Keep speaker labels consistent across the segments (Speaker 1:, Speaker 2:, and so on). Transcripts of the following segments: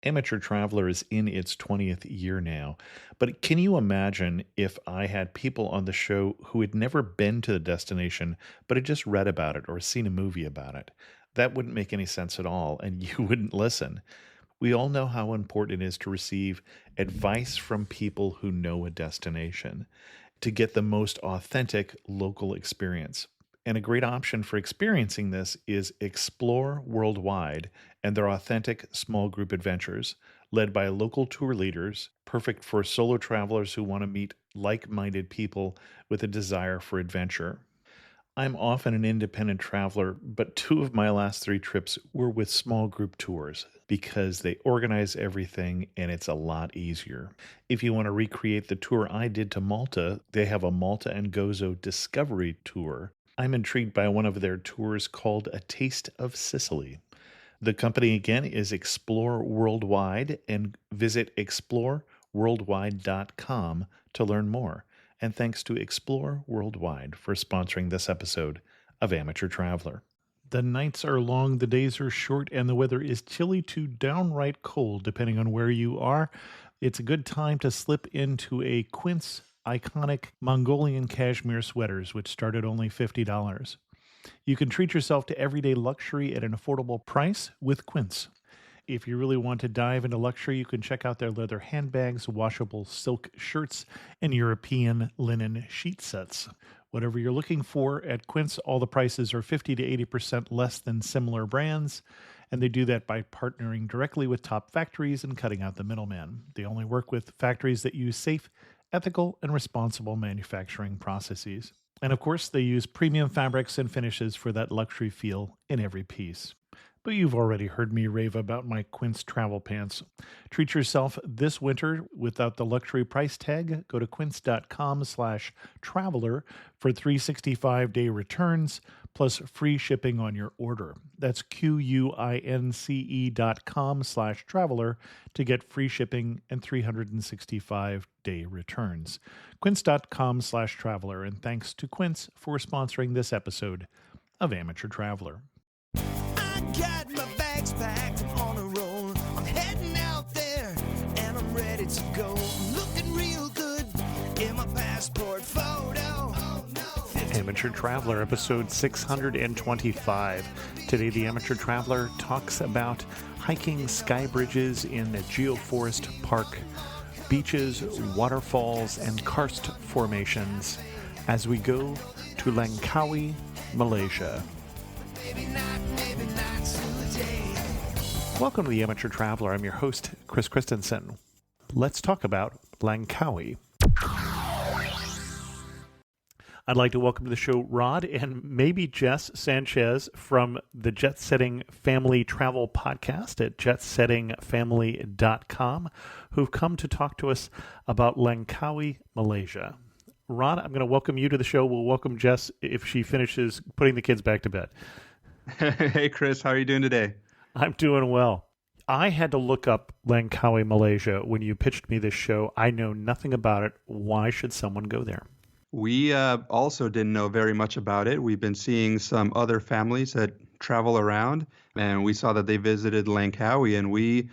Speaker 1: Amateur Traveler is in its 20th year now, but can you imagine if I had people on the show who had never been to the destination but had just read about it or seen a movie about it? That wouldn't make any sense at all, and you wouldn't listen. We all know how important it is to receive advice from people who know a destination to get the most authentic local experience. And a great option for experiencing this is Explore Worldwide and their authentic small group adventures, led by local tour leaders, perfect for solo travelers who want to meet like minded people with a desire for adventure. I'm often an independent traveler, but two of my last three trips were with small group tours because they organize everything and it's a lot easier. If you want to recreate the tour I did to Malta, they have a Malta and Gozo Discovery Tour. I'm intrigued by one of their tours called A Taste of Sicily. The company again is Explore Worldwide, and visit exploreworldwide.com to learn more. And thanks to Explore Worldwide for sponsoring this episode of Amateur Traveler. The nights are long, the days are short, and the weather is chilly to downright cold, depending on where you are. It's a good time to slip into a Quince iconic Mongolian cashmere sweaters, which start at only $50. You can treat yourself to everyday luxury at an affordable price with Quince. If you really want to dive into luxury, you can check out their leather handbags, washable silk shirts, and European linen sheet sets. Whatever you're looking for at Quince, all the prices are 50 to 80% less than similar brands, and they do that by partnering directly with top factories and cutting out the middleman. They only work with factories that use safe, ethical, and responsible manufacturing processes. And of course, they use premium fabrics and finishes for that luxury feel in every piece. But you've already heard me rave about my Quince travel pants. Treat yourself this winter without the luxury price tag. Go to quince.com/traveler for 365-day returns plus free shipping on your order. That's QUINCE.com/traveler to get free shipping and 365-day returns. Quince.com/traveler. And thanks to Quince for sponsoring this episode of Amateur Traveler.
Speaker 2: Got my bags packed, I'm on a roll. I'm heading out there and I'm ready to go. I'm looking real good in my passport photo. Oh, no.
Speaker 1: Amateur Traveler, episode 625. Today, the Amateur Traveler talks about hiking sky bridges in a geoforest park, beaches, waterfalls, and karst formations as we go to Langkawi, Malaysia.
Speaker 2: Maybe not today.
Speaker 1: Welcome to the Amateur Traveler. I'm your host, Chris Christensen. Let's talk about Langkawi. I'd like to welcome to the show Rod and maybe Jess Sanchez from the Jetsetting Family Travel Podcast at jetsettingfamily.com, who've come to talk to us about Langkawi, Malaysia. Rod, I'm going to welcome you to the show. We'll welcome Jess if she finishes putting the kids back to bed.
Speaker 3: Hey, Chris, how are you doing today?
Speaker 1: I'm doing well. I had to look up Langkawi, Malaysia when you pitched me this show. I know nothing about it. Why should someone go there?
Speaker 3: We also didn't know very much about it. We've been seeing some other families that travel around, and we saw that they visited Langkawi, and we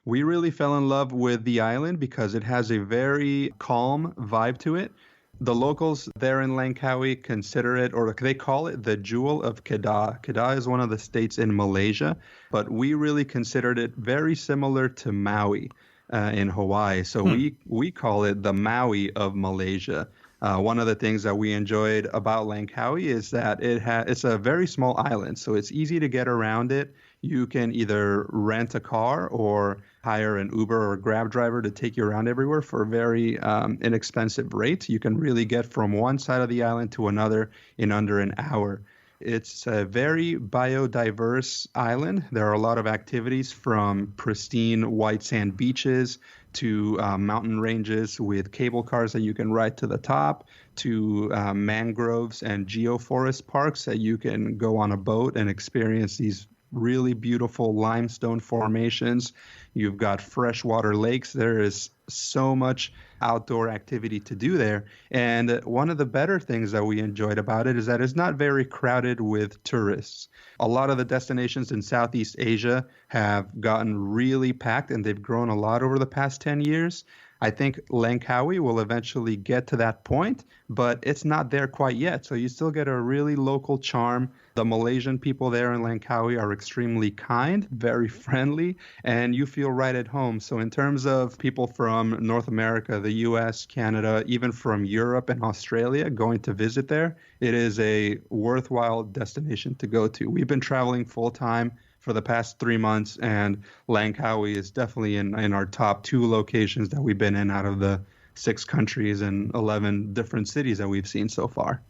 Speaker 3: really fell in love with the island because it has a very calm vibe to it. The locals there in Langkawi consider it, or they call it, the Jewel of Kedah. Kedah is one of the states in Malaysia, but we really considered it very similar to Maui in Hawaii. So we call it the Maui of Malaysia. One of the things that we enjoyed about Langkawi is that it's a very small island, so it's easy to get around it. You can either rent a car or hire an Uber or a Grab driver to take you around everywhere for a very inexpensive rate. You can really get from one side of the island to another in under an hour. It's a very biodiverse island. There are a lot of activities from pristine white sand beaches to mountain ranges with cable cars that you can ride to the top, to mangroves and geoforest parks that you can go on a boat and experience these really beautiful limestone formations. You've got freshwater lakes. There is so much outdoor activity to do there. And one of the better things that we enjoyed about it is that it's not very crowded with tourists. A lot of the destinations in Southeast Asia have gotten really packed, and they've grown a lot over the past 10 years. I think Langkawi will eventually get to that point, but it's not there quite yet. So you still get a really local charm. The Malaysian people there in Langkawi are extremely kind, very friendly, and you feel right at home. So in terms of people from North America, the US, Canada, even from Europe and Australia going to visit there, it is a worthwhile destination to go to. We've been traveling full time for the past 3 months, and Langkawi is definitely in our top 2 locations that we've been in out of the 6 countries and 11 different cities that we've seen so far.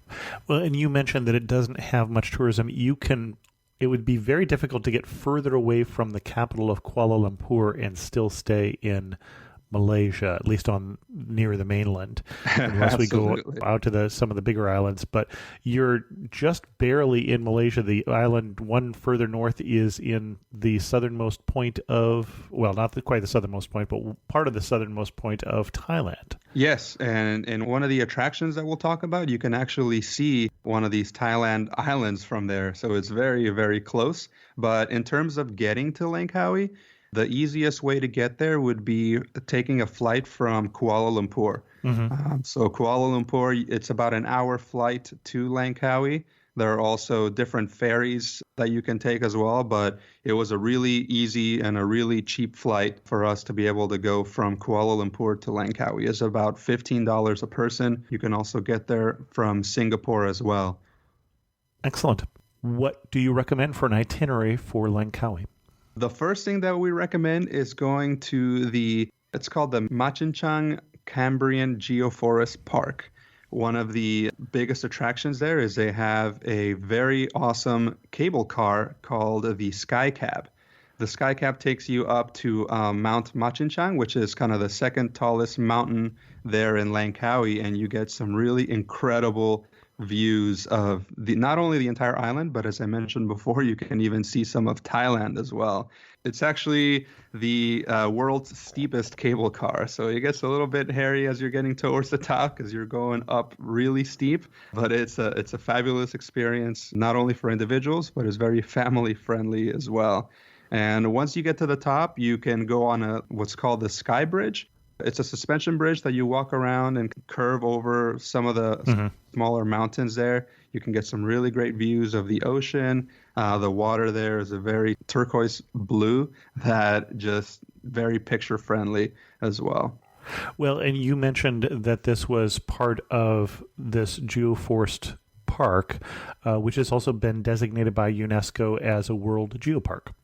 Speaker 1: Well, and you mentioned that it doesn't have much tourism. It would be very difficult to get further away from the capital of Kuala Lumpur and still stay in Malaysia, at least on near the mainland, unless we go out to some of the bigger islands. But you're just barely in Malaysia. The island one further north is in the southernmost point of, well, not quite the southernmost point, but part of the southernmost point of Thailand.
Speaker 3: Yes, and one of the attractions that we'll talk about, you can actually see one of these Thailand islands from there. So it's very, very close. But in terms of getting to Langkawi, the easiest way to get there would be taking a flight from Kuala Lumpur. So Kuala Lumpur, it's about an hour flight to Langkawi. There are also different ferries that you can take as well, but it was a really easy and a really cheap flight for us to be able to go from Kuala Lumpur to Langkawi. It's about $15 a person. You can also get there from Singapore as well.
Speaker 1: Excellent. What do you recommend for an itinerary for Langkawi?
Speaker 3: The first thing that we recommend is going to it's called the Machinchang Cambrian Geoforest Park. One of the biggest attractions there is they have a very awesome cable car called the Sky Cab. The Sky Cab takes you up to Mount Machinchang, which is kind of the second tallest mountain there in Langkawi, and you get some really incredible views of not only the entire island, but as I mentioned before, you can even see some of Thailand as well. It's actually the world's steepest cable car, so it gets a little bit hairy as you're getting towards the top because you're going up really steep, but it's a fabulous experience, not only for individuals, but it's very family friendly as well. And once you get to the top, you can go on what's called the Sky Bridge. It's a suspension bridge that you walk around and curve over some of the smaller mountains there. You can get some really great views of the ocean. The water there is a very turquoise blue that just very picture friendly as well.
Speaker 1: Well, and you mentioned that this was part of this geoforest park, which has also been designated by UNESCO as a World Geopark.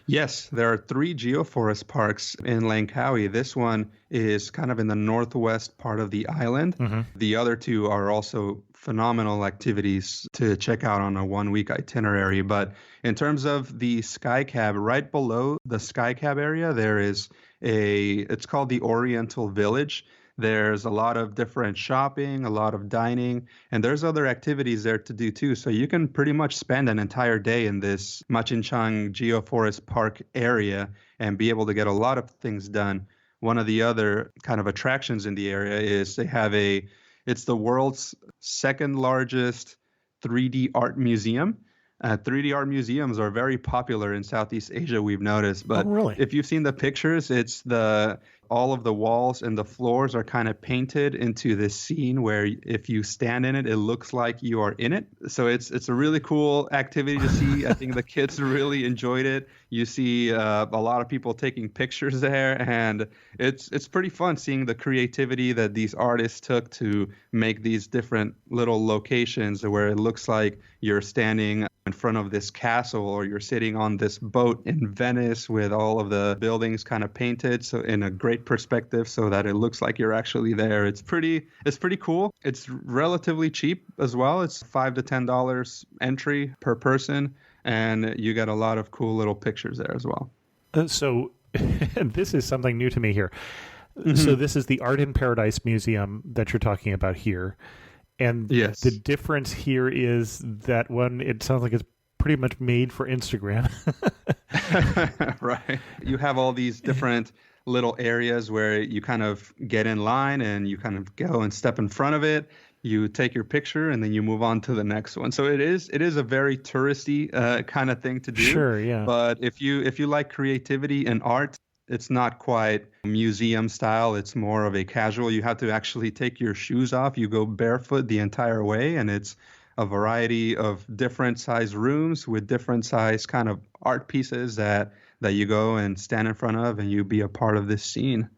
Speaker 3: Yes, there are 3 geoforest parks in Langkawi. This one is kind of in the northwest part of the island. The other 2 are also phenomenal activities to check out on a 1-week itinerary. But in terms of the Sky Cab, right below the Sky Cab area, there is it's called the Oriental Village. There's a lot of different shopping, a lot of dining, and there's other activities there to do too. So you can pretty much spend an entire day in this Machinchang Geoforest Park area and be able to get a lot of things done. One of the other kind of attractions in the area is they have it's the world's second largest 3D art museum. 3D art museums are very popular in Southeast Asia, we've noticed. But
Speaker 1: really?
Speaker 3: If you've seen the pictures, all of the walls and the floors are kind of painted into this scene where if you stand in it, it looks like you are in it. So it's a really cool activity to see. I think the kids really enjoyed it. You see a lot of people taking pictures there, and it's pretty fun seeing the creativity that these artists took to make these different little locations where it looks like you're standing in front of this castle or you're sitting on this boat in Venice with all of the buildings kind of painted so in a great perspective so that it looks like you're actually there. It's pretty cool. It's relatively cheap as well. It's $5 to $10 entry per person, and you get a lot of cool little pictures there as well.
Speaker 1: So this is something new to me here. So this is the Art in Paradise Museum that you're talking about here. And
Speaker 3: yes.
Speaker 1: The difference here is that one, it sounds like it's pretty much made for Instagram.
Speaker 3: Right. You have all these different little areas where you kind of get in line and you kind of go and step in front of it. You take your picture and then you move on to the next one. So it is a very touristy kind of thing to do.
Speaker 1: Sure, yeah.
Speaker 3: But if you like creativity and art, it's not quite museum style. It's more of a casual. You have to actually take your shoes off. You go barefoot the entire way, and it's a variety of different size rooms with different size kind of art pieces that you go and stand in front of, and you be a part of this scene.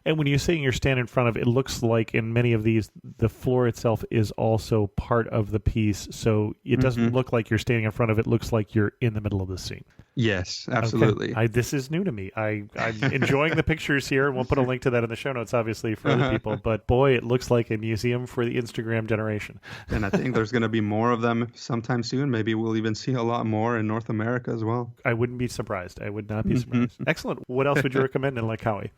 Speaker 1: And when you're saying you're standing in front of, it looks like in many of these, the floor itself is also part of the piece. So it doesn't look like you're standing in front of it. It looks like you're in the middle of the scene.
Speaker 3: Yes, absolutely.
Speaker 1: Okay. This is new to me. I'm enjoying the pictures here. We'll put a link to that in the show notes, obviously, for other people. But boy, it looks like a museum for the Instagram generation.
Speaker 3: And I think there's going to be more of them sometime soon. Maybe we'll even see a lot more in North America as well.
Speaker 1: I wouldn't be surprised. I would not be surprised. Excellent. What else would you recommend in Langkawi?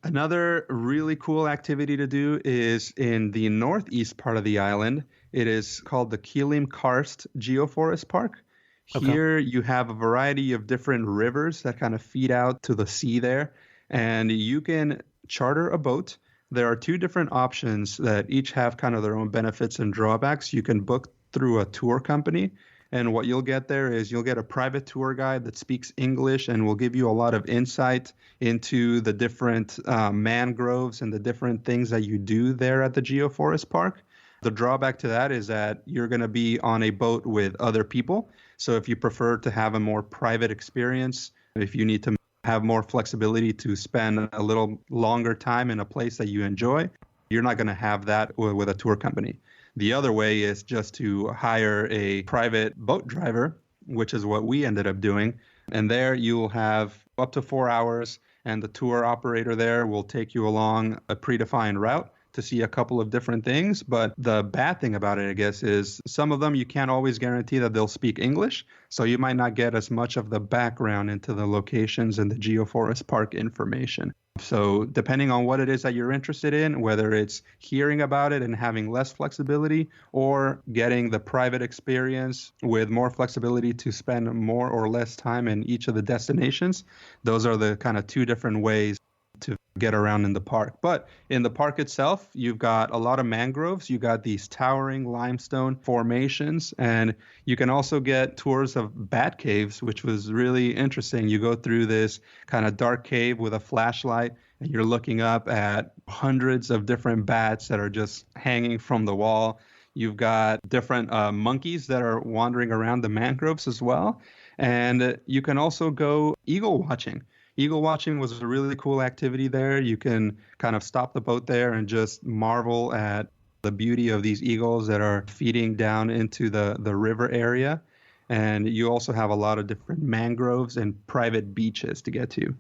Speaker 3: Another really cool activity to do is in the northeast part of the island. It is called the Kilim Karst Geoforest Park. Here you have a variety of different rivers that kind of feed out to the sea there, and you can charter a boat. There are two different options that each have kind of their own benefits and drawbacks. You can book through a tour company, and what you'll get there is you'll get a private tour guide that speaks English and will give you a lot of insight into the different mangroves and the different things that you do there at the Geoforest Park. The drawback to that is that you're going to be on a boat with other people. So if you prefer to have a more private experience, if you need to have more flexibility to spend a little longer time in a place that you enjoy, you're not going to have that with a tour company. The other way is just to hire a private boat driver, which is what we ended up doing. And there you'll have up to 4 hours, and the tour operator there will take you along a predefined route to see a couple of different things. But the bad thing about it, I guess, is some of them you can't always guarantee that they'll speak English. So you might not get as much of the background into the locations and the Geoforest Park information. So depending on what it is that you're interested in, whether it's hearing about it and having less flexibility or getting the private experience with more flexibility to spend more or less time in each of the destinations, those are the kind of two different ways to get around in the park. But in the park itself, you've got a lot of mangroves. You got these towering limestone formations, and you can also get tours of bat caves, which was really interesting. You go through this kind of dark cave with a flashlight, and you're looking up at hundreds of different bats that are just hanging from the wall. You've got different monkeys that are wandering around the mangroves as well. And you can also go eagle watching. Eagle watching was a really cool activity there. You can kind of stop the boat there and just marvel at the beauty of these eagles that are feeding down into the river area. And you also have a lot of different mangroves and private beaches to get to.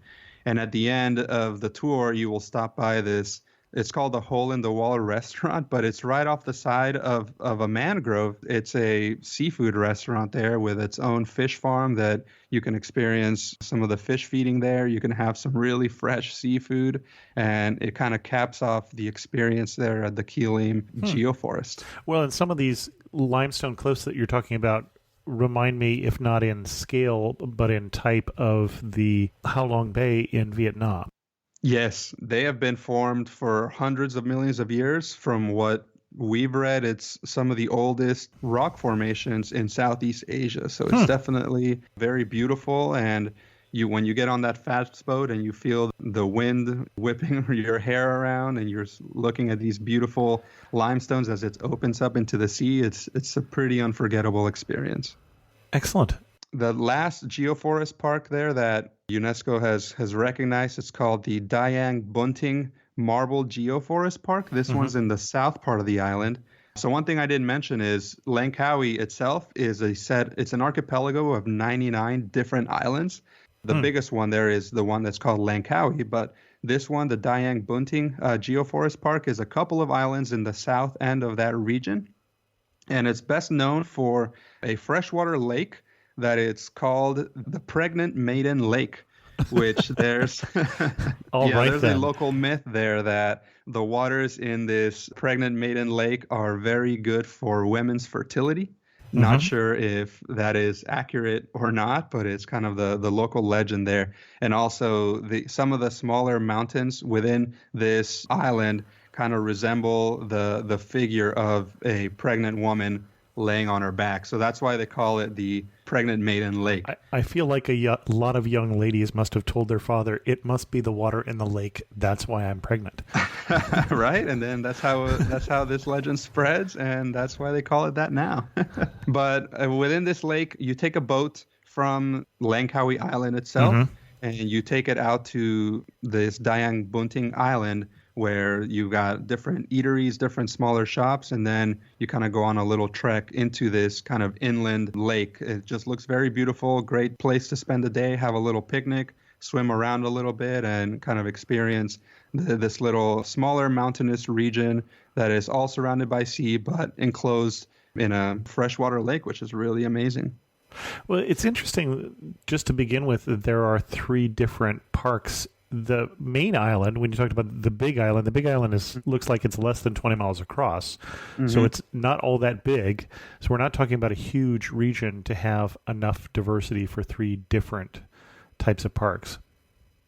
Speaker 3: And at the end of the tour, you will stop by this. It's called the Hole in the Wall restaurant, but it's right off the side of a mangrove. It's a seafood restaurant there with its own fish farm that you can experience some of the fish feeding there. You can have some really fresh seafood, and it kind of caps off the experience there at the Kilim Geoforest.
Speaker 1: Well, and some of these limestone cliffs that you're talking about remind me, if not in scale, but in type of the Ha Long Bay in Vietnam.
Speaker 3: Yes, they have been formed for hundreds of millions of years. From what we've read, it's some of the oldest rock formations in Southeast Asia. So it's definitely very beautiful. And when you get on that fast boat and you feel the wind whipping your hair around and you're looking at these beautiful limestones as it opens up into the sea, it's a pretty unforgettable experience.
Speaker 1: Excellent.
Speaker 3: The last geoforest park there that UNESCO has recognized, it's called the Dayang Bunting Marble Geoforest Park. This one's in the south part of the island. So one thing I didn't mention is Langkawi itself is it's an archipelago of 99 different islands. The biggest one there is the one that's called Langkawi, but this one, the Dayang Bunting Geoforest Park, is a couple of islands in the south end of that region. And it's best known for a freshwater lake that it's called the Pregnant Maiden Lake, which there's there's a local myth there that the waters in this Pregnant Maiden Lake are very good for women's fertility. Not sure if that is accurate or not, but it's kind of the local legend there. And also some of the smaller mountains within this island kind of resemble the figure of a pregnant woman laying on her back. So that's why they call it the Pregnant Maiden Lake.
Speaker 1: I feel like a lot of young ladies must have told their father, it must be the water in the lake. That's why I'm pregnant.
Speaker 3: Right? And then that's how this legend spreads, and that's why they call it that now. But within this lake, you take a boat from Langkawi Island itself, and you take it out to this Dayang Bunting Island, where you've got different eateries, different smaller shops, and then you kind of go on a little trek into this kind of inland lake. It just looks very beautiful, great place to spend the day, have a little picnic, swim around a little bit, and kind of experience this little smaller mountainous region that is all surrounded by sea, but enclosed in a freshwater lake, which is really amazing.
Speaker 1: Well, it's interesting, just to begin with, that there are 3 different parks. The main island, when you talked about the big island looks like it's less than 20 miles across. So it's not all that big. So we're not talking about a huge region to have enough diversity for 3 different types of parks.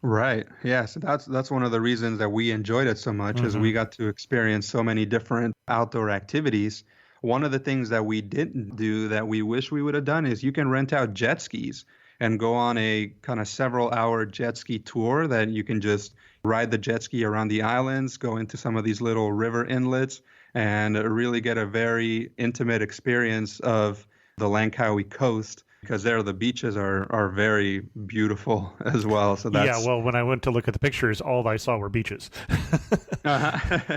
Speaker 3: Right. Yeah. So that's one of the reasons that we enjoyed it so much, is we got to experience so many different outdoor activities. One of the things that we didn't do that we wish we would have done is you can rent out jet skis and go on a kind of several-hour jet ski tour that you can just ride the jet ski around the islands, go into some of these little river inlets, and really get a very intimate experience of the Langkawi coast, because there the beaches are very beautiful as well. So that's,
Speaker 1: yeah, well, when I went to look at the pictures, all I saw were beaches.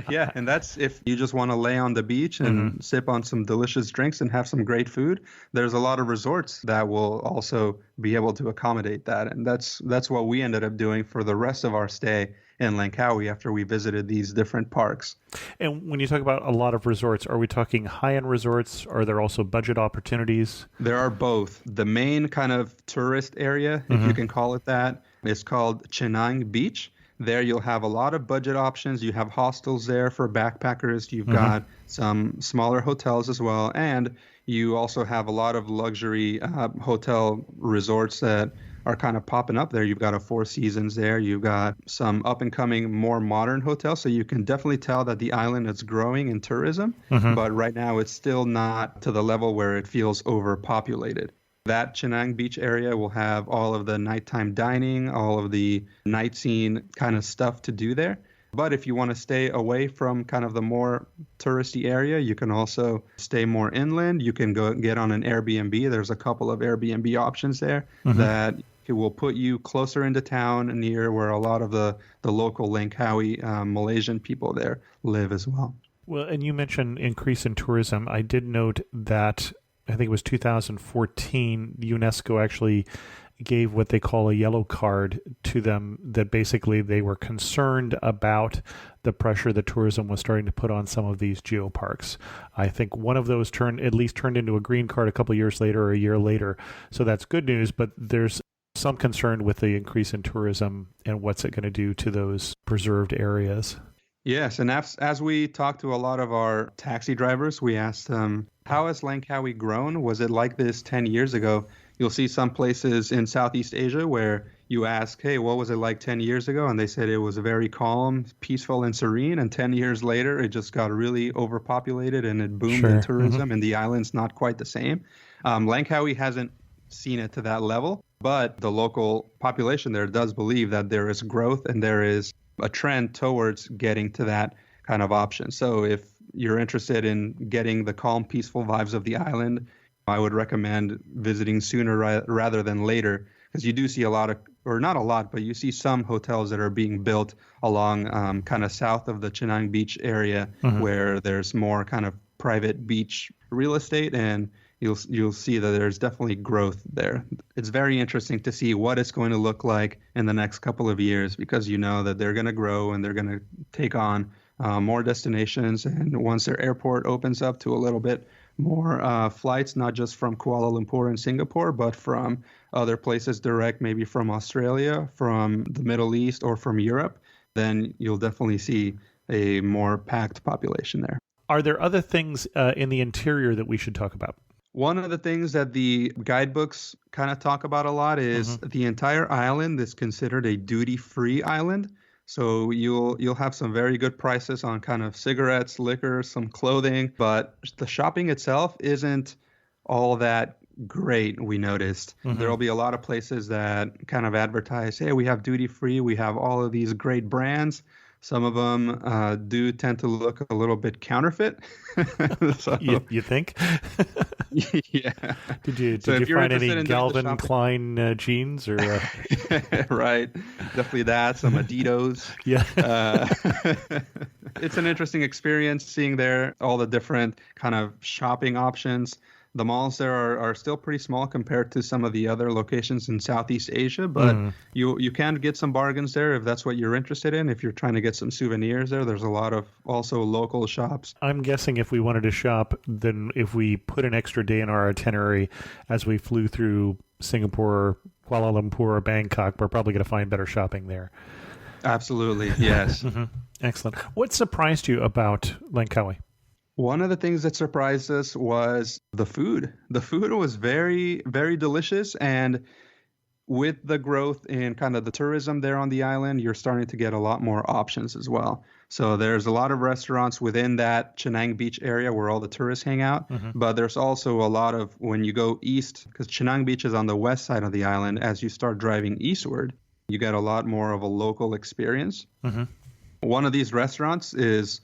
Speaker 3: Yeah, and that's if you just want to lay on the beach and sip on some delicious drinks and have some great food. There's a lot of resorts that will also be able to accommodate that, and that's what we ended up doing for the rest of our stay in Langkawi after we visited these different parks.
Speaker 1: And when you talk about a lot of resorts, are we talking high-end resorts? Are there also budget opportunities?
Speaker 3: There are both. The main kind of tourist area, if you can call it that, is called Chenang Beach. There you'll have a lot of budget options. You have hostels there for backpackers. You've got some smaller hotels as well. And you also have a lot of luxury hotel resorts that are kind of popping up there. You've got a Four Seasons there. You've got some up-and-coming, more modern hotels. So you can definitely tell that the island is growing in tourism. But right now it's still not to the level where it feels overpopulated. That Chenang Beach area will have all of the nighttime dining, all of the night scene kind of stuff to do there. But if you want to stay away from kind of the more touristy area, you can also stay more inland. You can go get on an Airbnb. There's a couple of Airbnb options there that will put you closer into town, near where a lot of the local Langkawi Malaysian people there live as well.
Speaker 1: Well, and you mentioned increase in tourism. I did note that I think it was 2014, UNESCO actually gave what they call a yellow card to them, that basically they were concerned about the pressure that tourism was starting to put on some of these geoparks. I think one of those turned into a green card a couple of years later or a year later. So that's good news, but there's some concern with the increase in tourism and what's it going to do to those preserved areas.
Speaker 3: Yes, and as we talked to a lot of our taxi drivers, we asked them, how has Langkawi grown? Was it like this 10 years ago? You'll see some places in Southeast Asia where you ask, hey, what was it like 10 years ago? And they said it was very calm, peaceful, and serene. And 10 years later, it just got really overpopulated and it boomed in tourism, and the island's not quite the same. Langkawi hasn't seen it to that level, but the local population there does believe that there is growth and there is a trend towards getting to that kind of option. So if you're interested in getting the calm, peaceful vibes of the island, I would recommend visiting sooner rather than later, because you do see a lot of, or not a lot, but you see some hotels that are being built along kind of south of the Chenang Beach area, where there's more kind of private beach real estate, and you'll see that there's definitely growth there. It's very interesting to see what it's going to look like in the next couple of years, because you know that they're going to grow and they're going to take on more destinations. And once their airport opens up to a little bit more flights, not just from Kuala Lumpur and Singapore, but from other places direct, maybe from Australia, from the Middle East, or from Europe, then you'll definitely see a more packed population there.
Speaker 1: Are there other things in the interior that we should talk about?
Speaker 3: One of the things that the guidebooks kind of talk about a lot is the entire island is considered a duty-free island. So you'll have some very good prices on kind of cigarettes, liquor, some clothing, but the shopping itself isn't all that great, we noticed. There'll be a lot of places that kind of advertise, hey, we have duty-free, we have all of these great brands. Some of them do tend to look a little bit counterfeit. So,
Speaker 1: you think?
Speaker 3: yeah.
Speaker 1: Did you find any Calvin Klein jeans or?
Speaker 3: Right, definitely that. Some Adidas.
Speaker 1: Yeah.
Speaker 3: It's an interesting experience seeing there all the different kind of shopping options. The malls there are still pretty small compared to some of the other locations in Southeast Asia, but you can get some bargains there if that's what you're interested in. If you're trying to get some souvenirs there's a lot of also local shops.
Speaker 1: I'm guessing if we wanted to shop, then if we put an extra day in our itinerary as we flew through Singapore, Kuala Lumpur, or Bangkok, we're probably going to find better shopping there.
Speaker 3: Absolutely, yes.
Speaker 1: Excellent. What surprised you about Langkawi?
Speaker 3: One of the things that surprised us was the food. The food was very, very delicious. And with the growth in kind of the tourism there on the island, you're starting to get a lot more options as well. So there's a lot of restaurants within that Chenang Beach area where all the tourists hang out. But there's also a lot of, when you go east, because Chenang Beach is on the west side of the island, as you start driving eastward, you get a lot more of a local experience. One of these restaurants is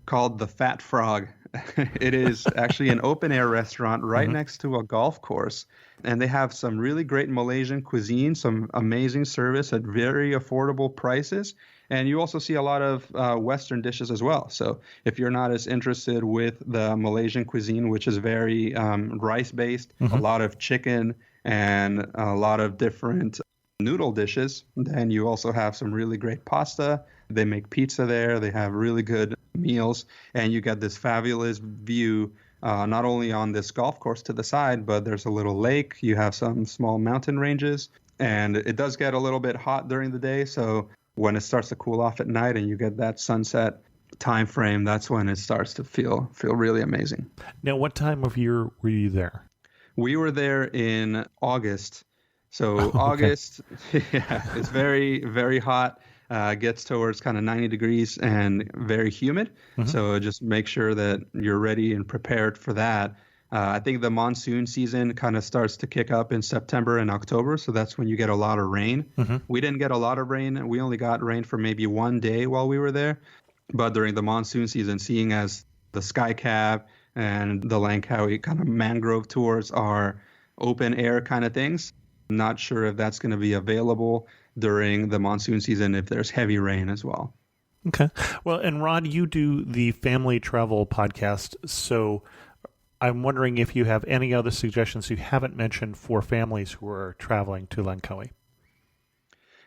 Speaker 3: called the Fat Frog. It is actually an open air restaurant right next to a golf course. And they have some really great Malaysian cuisine, some amazing service at very affordable prices. And you also see a lot of Western dishes as well. So if you're not as interested with the Malaysian cuisine, which is very rice-based, a lot of chicken and a lot of different noodle dishes, then you also have some really great pasta. They make pizza there. They have really good meals. And you get this fabulous view, not only on this golf course to the side, but there's a little lake. You have some small mountain ranges. And it does get a little bit hot during the day. So when it starts to cool off at night and you get that sunset time frame, that's when it starts to feel really amazing.
Speaker 1: Now, what time of year were you there?
Speaker 3: We were there in August. So August, it's very, very hot. Gets towards kind of 90 degrees and very humid. So just make sure that you're ready and prepared for that. I think the monsoon season kind of starts to kick up in September and October. So that's when you get a lot of rain. We didn't get a lot of rain. We only got rain for maybe one day while we were there. But during the monsoon season, seeing as the Sky Cab and the Langkawi kind of mangrove tours are open air kind of things, I'm not sure if that's going to be available during the monsoon season if there's heavy rain as well.
Speaker 1: Okay. Well, and Rod, you do the Family Travel Podcast, so I'm wondering if you have any other suggestions you haven't mentioned for families who are traveling to Langkawi.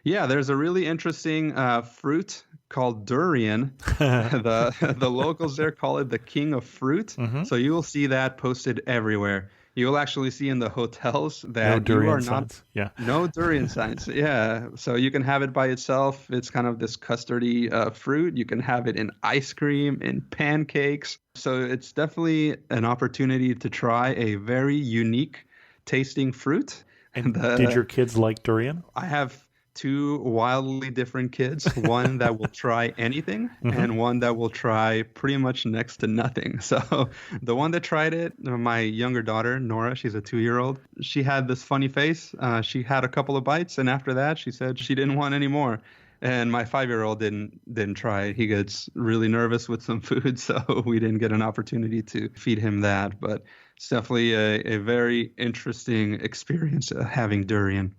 Speaker 3: Yeah, there's a really interesting fruit called durian. The locals there call it the king of fruit. So you will see that posted everywhere. You'll actually see in the hotels that
Speaker 1: no durian signs.
Speaker 3: No durian signs. Yeah. So you can have it by itself. It's kind of this custardy fruit. You can have it in ice cream, in pancakes. So it's definitely an opportunity to try a very unique tasting fruit.
Speaker 1: And did your kids like durian?
Speaker 3: I have two wildly different kids, one that will try anything and one that will try pretty much next to nothing. So the one that tried it, my younger daughter, Nora, she's a 2-year-old, she had this funny face. She had a couple of bites, and after that, she said she didn't want any more. And my 5-year-old didn't try it. He gets really nervous with some food, so we didn't get an opportunity to feed him that. But it's definitely a very interesting experience having durian.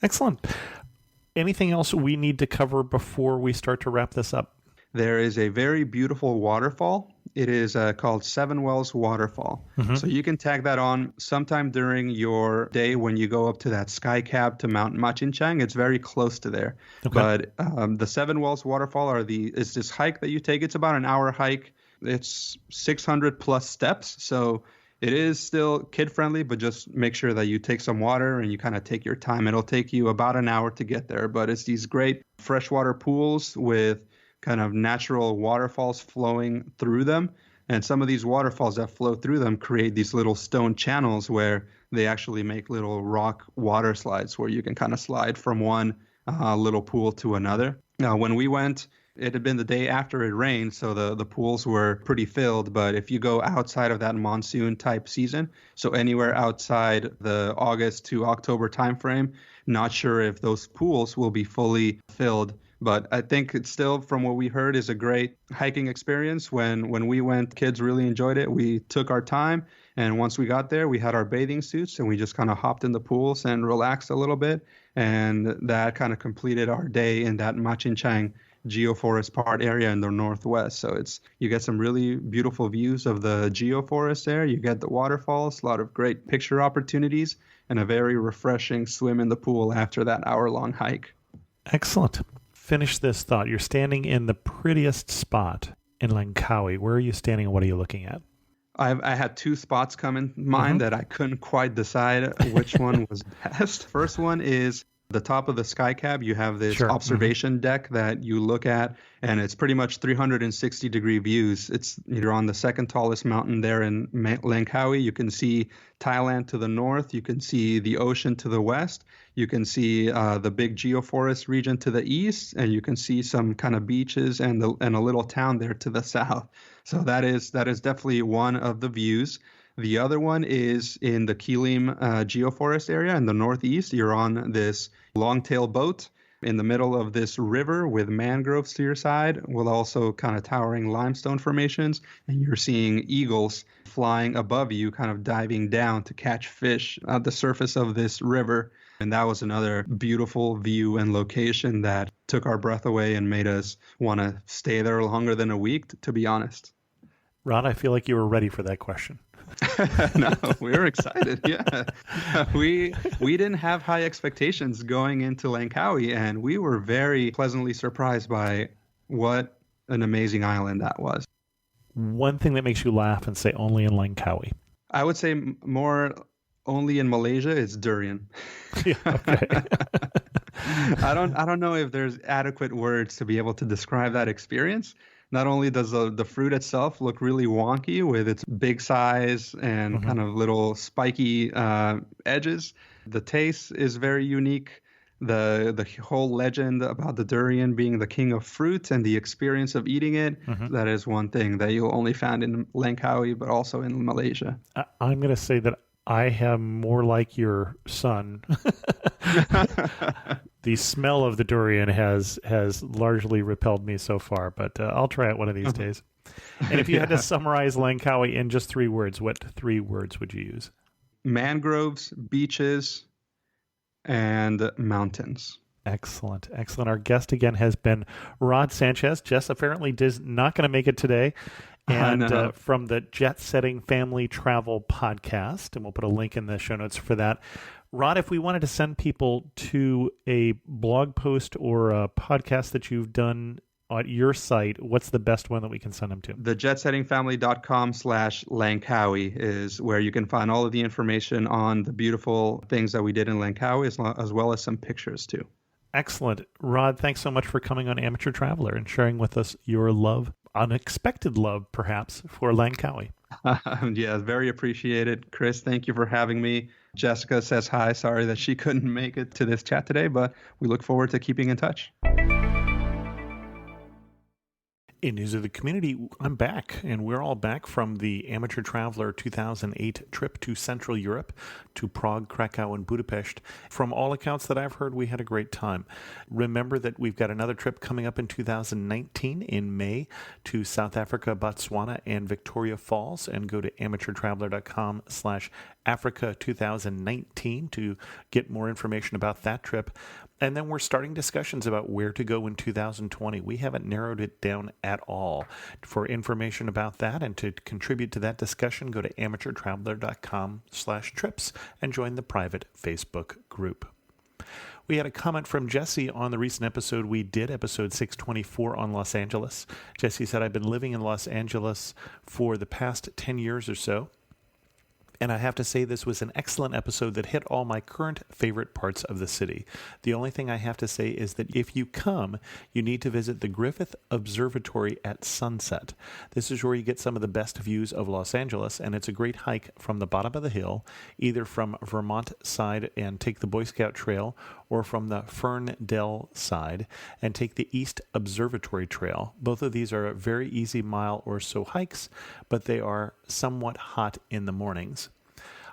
Speaker 1: Excellent. Anything else we need to cover before we start to wrap this up?
Speaker 3: There is a very beautiful waterfall. It is called Seven Wells Waterfall. So you can tag that on sometime during your day when you go up to that Sky Cab to Mount Machinchang. It's very close to there. Okay. But the Seven Wells Waterfall is this hike that you take. It's about an hour hike. It's 600 plus steps. So it is still kid-friendly, but just make sure that you take some water and you kind of take your time. It'll take you about an hour to get there, but it's these great freshwater pools with kind of natural waterfalls flowing through them. And some of these waterfalls that flow through them create these little stone channels where they actually make little rock water slides where you can kind of slide from one little pool to another. Now, when we went, it had been the day after it rained, so the pools were pretty filled. But if you go outside of that monsoon type season, so anywhere outside the August to October timeframe, not sure if those pools will be fully filled. But I think it's still, from what we heard, is a great hiking experience. When we went, kids really enjoyed it. We took our time, and once we got there, we had our bathing suits, and we just kind of hopped in the pools and relaxed a little bit. And that kind of completed our day in that Machinchang geoforest part area in the northwest. So you get some really beautiful views of the geoforest there. You get the waterfalls, a lot of great picture opportunities, and a very refreshing swim in the pool after that hour-long hike.
Speaker 4: Excellent. Finish this thought. You're standing in the prettiest spot in Langkawi. Where are you standing and what are you looking at?
Speaker 3: I had two spots come in mind that I couldn't quite decide which one was best. First one is the top of the sky cab. You have this observation deck that you look at, and it's pretty much 360-degree views. You're on the second tallest mountain there in Langkawi. You can see Thailand to the north. You can see the ocean to the west. You can see the big geoforest region to the east, and you can see some kind of beaches and a little town there to the south. So that is definitely one of the views. The other one is in the Kilim geoforest area in the northeast. You're on this long-tail boat in the middle of this river with mangroves to your side, with also kind of towering limestone formations. And you're seeing eagles flying above you, kind of diving down to catch fish at the surface of this river. And that was another beautiful view and location that took our breath away and made us want to stay there longer than a week, to be honest.
Speaker 4: Rod, I feel like you were ready for that question.
Speaker 3: No, we were excited. Yeah, we didn't have high expectations going into Langkawi, and we were very pleasantly surprised by what an amazing island that was.
Speaker 4: One thing that makes you laugh and say only in Langkawi.
Speaker 3: I would say more only in Malaysia is durian.
Speaker 4: Yeah, okay.
Speaker 3: I don't know if there's adequate words to be able to describe that experience. Not only does the fruit itself look really wonky with its big size and kind of little spiky edges, the taste is very unique. The whole legend about the durian being the king of fruit and the experience of eating it, that is one thing that you'll only find in Langkawi, but also in Malaysia.
Speaker 4: I'm going to say that I am more like your son. The smell of the durian has largely repelled me so far, but I'll try it one of these days. And if you had to summarize Langkawi in just 3 words, what 3 words would you use?
Speaker 3: Mangroves, beaches, and mountains.
Speaker 4: Excellent. Our guest again has been Rod Sanchez. Jess apparently is not going to make it today. And from the Jetsetting Family Travel Podcast, and we'll put a link in the show notes for that. Rod, if we wanted to send people to a blog post or a podcast that you've done at your site, what's the best one that we can send them to?
Speaker 3: The jetsettingfamily.com/Langkawi is where you can find all of the information on the beautiful things that we did in Langkawi, as well as some pictures too.
Speaker 4: Excellent. Rod, thanks so much for coming on Amateur Traveler and sharing with us your love, unexpected love perhaps, for Langkawi.
Speaker 3: Yeah, very appreciated. Chris, thank you for having me. Jessica says hi. Sorry that she couldn't make it to this chat today, but we look forward to keeping in touch.
Speaker 4: In news of the community, I'm back, and we're all back from the Amateur Traveler 2008 trip to Central Europe, to Prague, Krakow, and Budapest. From all accounts that I've heard, we had a great time. Remember that we've got another trip coming up in 2019 in May to South Africa, Botswana, and Victoria Falls, and go to amateurtraveler.com/Africa 2019 to get more information about that trip. And then we're starting discussions about where to go in 2020. We haven't narrowed it down at all. For information about that and to contribute to that discussion, go to amateurtraveler.com/trips and join the private Facebook group. We had a comment from Jesse on the recent episode we did, episode 624 on Los Angeles. Jesse said, I've been living in Los Angeles for the past 10 years or so. And I have to say, this was an excellent episode that hit all my current favorite parts of the city. The only thing I have to say is that if you come, you need to visit the Griffith Observatory at sunset. This is where you get some of the best views of Los Angeles, and it's a great hike from the bottom of the hill, either from Vermont side and take the Boy Scout Trail, or from the Ferndale side and take the East Observatory Trail. Both of these are very easy mile or so hikes, but they are somewhat hot in the mornings.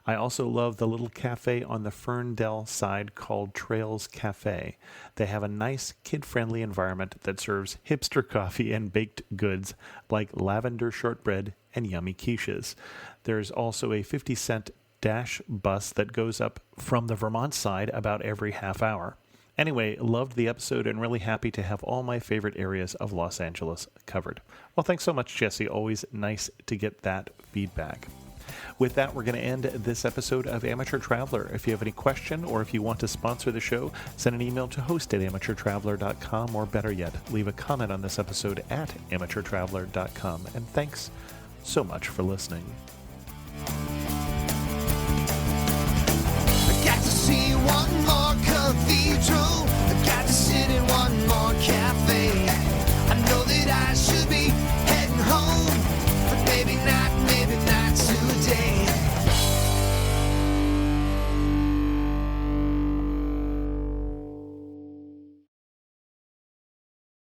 Speaker 4: I also love the little cafe on the Ferndale side called Trails Cafe. They have a nice kid-friendly environment that serves hipster coffee and baked goods like lavender shortbread and yummy quiches. There's also a 50-cent dash bus that goes up from the Vermont side about every half hour. Anyway, loved the episode and really happy to have all my favorite areas of Los Angeles covered. Well, thanks so much, Jesse. Always nice to get that feedback. With that, we're going to end this episode of Amateur Traveler. If you have any question or if you want to sponsor the show, send an email to host@amateurtraveler.com, or better yet, leave a comment on this episode at amateurtraveler.com. And thanks so much for listening.